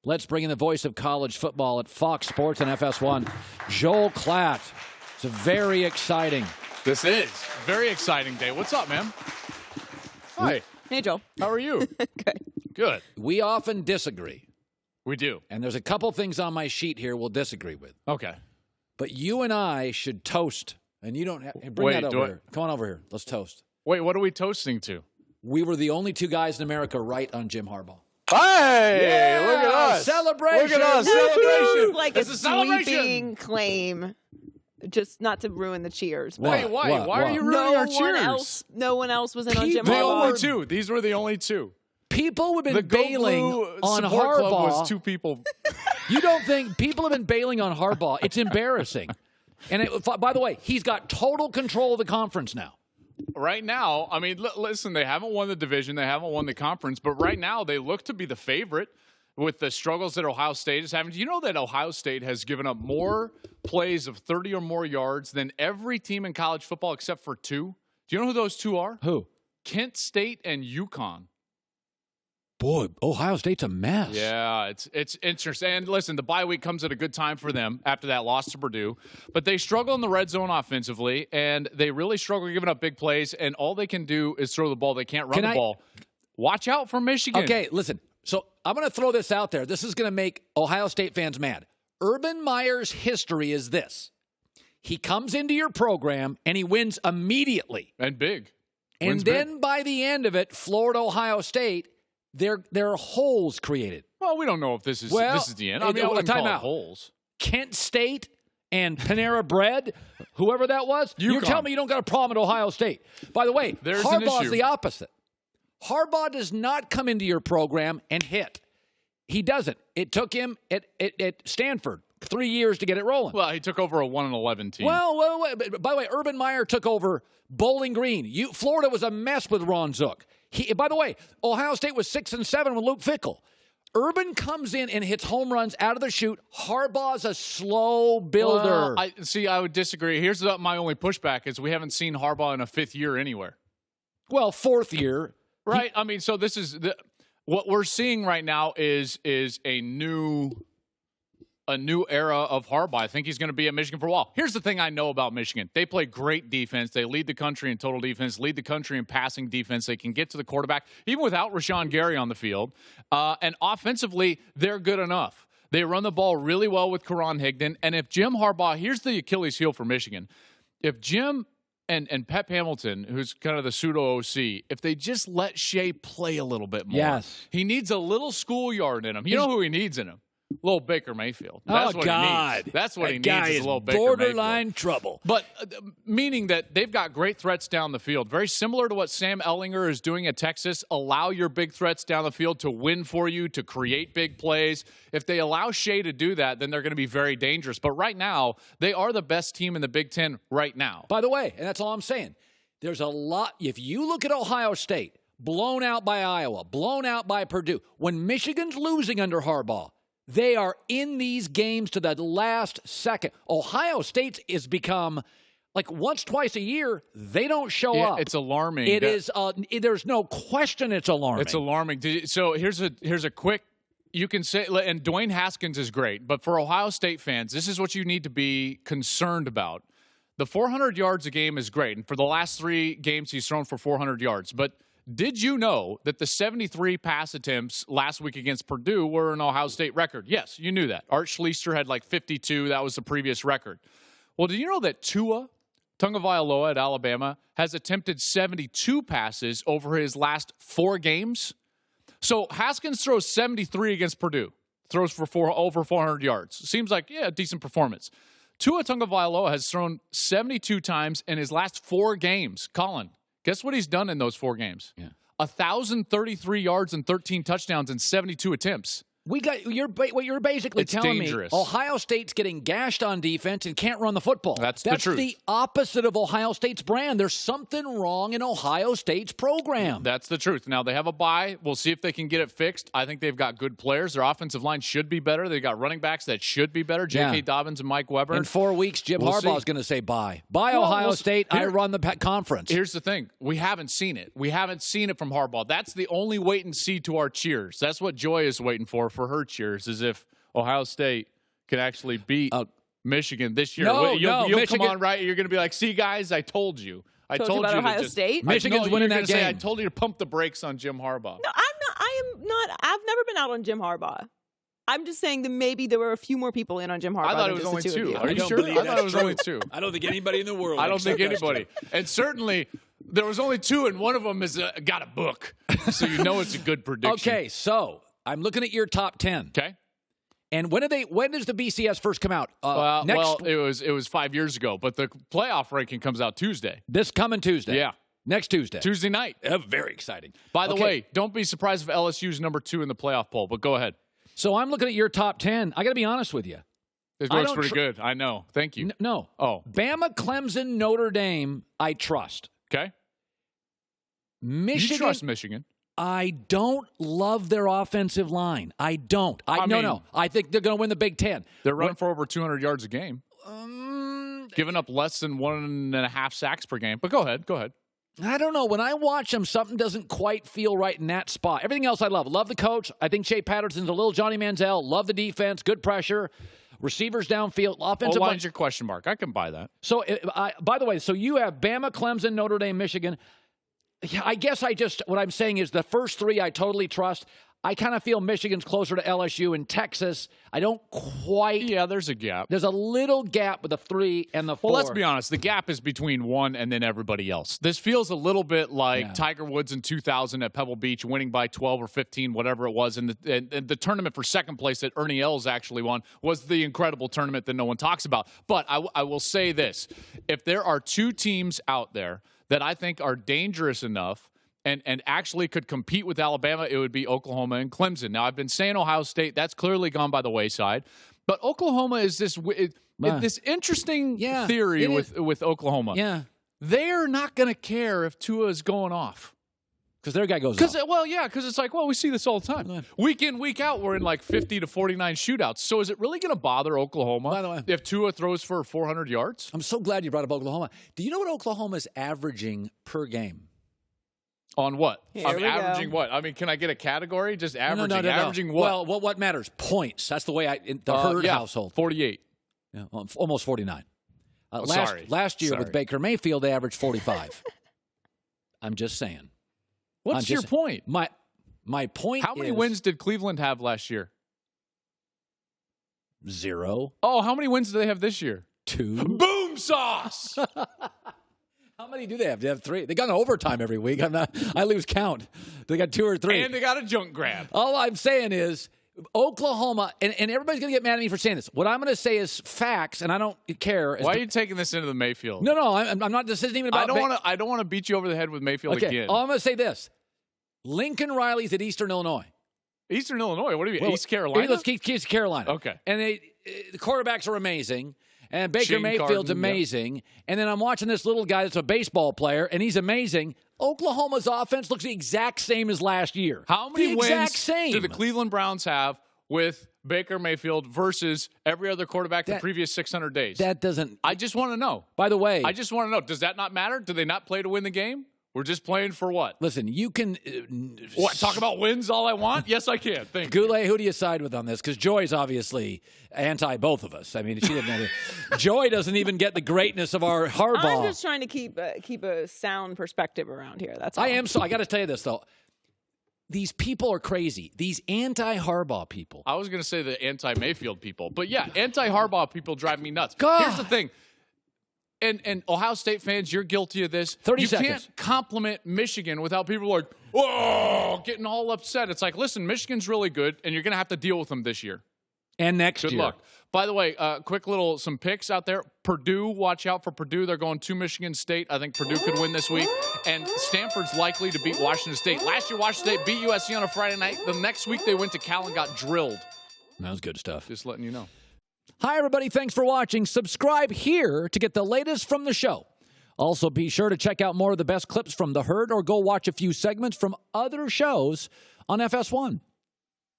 Let's bring in the voice of college football at Fox Sports and FS1, Joel Klatt. It's very exciting. This is very exciting day. What's up, man? Hi. Hey, Joel. How are you? Good. Good. We often disagree. We do. And there's a couple things on my sheet here we'll disagree with. Okay. But you and I should toast. And you don't bring that over here. Come on over here. Let's toast. Wait, what are we toasting to? We were the only two guys in America right on Jim Harbaugh. Hey, yeah, look at us. Celebration. Look at us. Celebration. Like it's a celebration. sweeping claim. Just not to ruin the cheers. Wait, why? Why are you ruining our cheers? No one else was in on Jim The Harbaugh. only two. These were the only two. People have been bailing on Harbaugh. Club was 2 people. You don't think people have been bailing on Harbaugh? It's embarrassing. And by the way, he's got total control of the conference now. Right now, I mean, listen, they haven't won the division. They haven't won the conference. But right now, they look to be the favorite with the struggles that Ohio State is having. Do you know that Ohio State has given up more plays of 30 or more yards than every team in college football except for 2? Do you know who those 2 are? Who? Kent State and UConn. Boy, Ohio State's a mess. Yeah, it's interesting. And listen, the bye week comes at a good time for them after that loss to Purdue. But they struggle in the red zone offensively, and they really struggle giving up big plays, and all they can do is throw the ball. They can't run the ball. Watch out for Michigan. Okay, listen. So I'm going to throw this out there. This is going to make Ohio State fans mad. Urban Meyer's history is this. He comes into your program, and he wins immediately. And big. And then by the end of it, Florida, Ohio State, there are holes created. Well, we don't know if this is the end. I mean, I wouldn't call it holes. Kent State and Panera Bread, whoever that was, you're telling me you don't got a problem at Ohio State. By the way, Harbaugh's the opposite. Harbaugh does not come into your program and hit. He doesn't. It took him at Stanford 3 years to get it rolling. Well, he took over a 1-11 team. Well, by the way, Urban Meyer took over Bowling Green. Florida was a mess with Ron Zook. By the way, Ohio State was 6-7 with Luke Fickell. Urban comes in and hits home runs out of the chute. Harbaugh's a slow builder. Well, I would disagree. Here's my only pushback is we haven't seen Harbaugh in a 5th year anywhere. Well, 4th year. Right? I mean, so this is what we're seeing right now is a new era of Harbaugh. I think he's going to be at Michigan for a while. Here's the thing I know about Michigan. They play great defense. They lead the country in total defense, lead the country in passing defense. They can get to the quarterback, even without Rashawn Gary on the field. And offensively, they're good enough. They run the ball really well with Karan Higdon. And if Jim Harbaugh, here's the Achilles heel for Michigan. If Jim and Pep Hamilton, who's kind of the pseudo-OC, if they just let Shea play a little bit more. Yes. He needs a little schoolyard in him. You know who he needs in him? Little Baker Mayfield. That's what he needs. That's what he needs is a little Baker borderline Mayfield. Trouble. But meaning that they've got great threats down the field. Very similar to what Sam Ehlinger is doing at Texas. Allow your big threats down the field to win for you, to create big plays. If they allow Shea to do that, then they're going to be very dangerous. But right now, they are the best team in the Big Ten right now. By the way, and that's all I'm saying, there's a lot. If you look at Ohio State, blown out by Iowa, blown out by Purdue, when Michigan's losing under Harbaugh, they are in these games to the last second. Ohio State has become, like once, twice a year, they don't show up. It's alarming. It is. There's no question it's alarming. It's alarming. So here's a quick, you can say, and Dwayne Haskins is great, but for Ohio State fans, this is what you need to be concerned about. The 400 yards a game is great, and for the last 3 games, he's thrown for 400 yards, but did you know that the 73 pass attempts last week against Purdue were an Ohio State record? Yes, you knew that. Art Schleister had like 52. That was the previous record. Well, did you know that Tua Tagovailoa at Alabama has attempted 72 passes over his last 4 games? So Haskins throws 73 against Purdue, throws for over 400 yards. Seems like, a decent performance. Tua Tagovailoa has thrown 72 times in his last 4 games. Colin, guess what he's done in those 4 games? 1,033 yards and 13 touchdowns in 72 attempts. What you're basically telling dangerous. me, Ohio State's getting gashed on defense and can't run the football. That's the truth. That's the opposite of Ohio State's brand. There's something wrong in Ohio State's program. That's the truth. Now, they have a bye. We'll see if they can get it fixed. I think they've got good players. Their offensive line should be better. They've got running backs that should be better. J.K. Dobbins and Mike Weber. In 4 weeks, Jim Harbaugh is going to say bye. Bye, Ohio State. I run the conference. Here's the thing. We haven't seen it. We haven't seen it from Harbaugh. That's the only wait and see to our cheers. That's what Joy is waiting for for her cheers is if Ohio State can actually beat Michigan this year. No, you'll Michigan, come on, right? You're going to be like, see, guys, I told you. I told about you Ohio to just, State. Michigan's winning that game. Say, I told you to pump the brakes on Jim Harbaugh. No, I've never been out on Jim Harbaugh. I'm just saying that maybe there were a few more people in on Jim Harbaugh. I thought than it was just only the two. two. Of Are you. you sure? I thought it was only two. I don't think anybody in the world. I don't think anybody. And certainly, there was only two, and one of them is got a book. So you know it's a good prediction. Okay, so I'm looking at your top 10. Okay. And when does the BCS first come out? It was 5 years ago, but the playoff ranking comes out Tuesday. This coming Tuesday. Yeah. Next Tuesday. Tuesday night. Very exciting. By the way, don't be surprised if LSU's number 2 in the playoff poll, but go ahead. So I'm looking at your top 10. I got to be honest with you. It looks pretty good. I know. Thank you. No. Oh. Bama, Clemson, Notre Dame, I trust. Okay. Michigan. You trust Michigan. I don't love their offensive line. I don't. No. I think they're going to win the Big Ten. They're running for over 200 yards a game. Giving up less than 1.5 sacks per game. But go ahead. I don't know. When I watch them, something doesn't quite feel right in that spot. Everything else I love. Love the coach. I think Shea Patterson's a little Johnny Manziel. Love the defense. Good pressure. Receivers downfield. Offensive line. Line's your question mark. I can buy that. So, by the way, so you have Bama, Clemson, Notre Dame, Michigan. I guess what I'm saying is the first three I totally trust. I kind of feel Michigan's closer to LSU and Texas. I don't quite. Yeah, there's a gap. There's a little gap with the 3 and the 4. Well, let's be honest. The gap is between 1 and then everybody else. This feels a little bit like Tiger Woods in 2000 at Pebble Beach, winning by 12 or 15, whatever it was. And the tournament for second place that Ernie Els actually won was the incredible tournament that no one talks about. But I will say this. If there are 2 teams out there that I think are dangerous enough and actually could compete with Alabama, it would be Oklahoma and Clemson. Now, I've been saying Ohio State. That's clearly gone by the wayside. But Oklahoma is this interesting theory with Oklahoma. Yeah. They're not going to care if Tua is going off. Because their guy goes off. Because it's like, we see this all the time. Week in, week out, we're in like 50 to 49 shootouts. So is it really going to bother Oklahoma By the way, if Tua throws for 400 yards? I'm so glad you brought up Oklahoma. Do you know what Oklahoma's averaging per game? On what? Averaging what? I mean, can I get a category? Just averaging. No. Averaging what? Well, what matters? Points. That's the way in the Herd household. 48. Yeah, almost 49. Last year with Baker Mayfield, they averaged 45. I'm just saying. What's your point? My point is... How many wins did Cleveland have last year? 0. Oh, how many wins do they have this year? 2. Boom sauce! How many do they have? They have 3. They got an overtime every week. I lose count. They got 2 or 3. And they got a junk grab. All I'm saying is Oklahoma, and everybody's going to get mad at me for saying this. What I'm going to say is facts, and I don't care. Why are you taking this into the Mayfield? No, I'm not. This isn't even about. I don't want to beat you over the head with Mayfield again. I'm going to say this: Lincoln Riley's at Eastern Illinois. Eastern Illinois? What do you mean? East Carolina? Let's keep East Carolina. Okay. And the quarterbacks are amazing. And Baker Mayfield's amazing. Yep. And then I'm watching this little guy that's a baseball player, and he's amazing. Oklahoma's offense looks the exact same as last year. How many wins do the Cleveland Browns have with Baker Mayfield versus every other quarterback the previous 600 days? That doesn't... I just want to know. By the way... I just want to know. Does that not matter? Do they not play to win the game? We're just playing for what? Listen, you can... what, talk about wins all I want? Yes, I can. Thank you. Goulet, who do you side with on this? Because Joy's obviously anti both of us. I mean, she didn't... Joy doesn't even get the greatness of our Harbaugh. I'm just trying to keep a sound perspective around here. That's all. I am. So I got to tell you this, though. These people are crazy. These anti-Harbaugh people. I was going to say the anti-Mayfield people. But yeah, anti-Harbaugh people drive me nuts. God. Here's the thing. And Ohio State fans, you're guilty of this. 30 seconds. You can't compliment Michigan without people like, oh, getting all upset. It's like, listen, Michigan's really good, and you're going to have to deal with them this year. And next year. Good luck. By the way, quick some picks out there. Purdue, watch out for Purdue. They're going to Michigan State. I think Purdue could win this week. And Stanford's likely to beat Washington State. Last year, Washington State beat USC on a Friday night. The next week, they went to Cal and got drilled. That was good stuff. Just letting you know. Hi, everybody. Thanks for watching. Subscribe here to get the latest from the show. Also, be sure to check out more of the best clips from The Herd or go watch a few segments from other shows on FS1.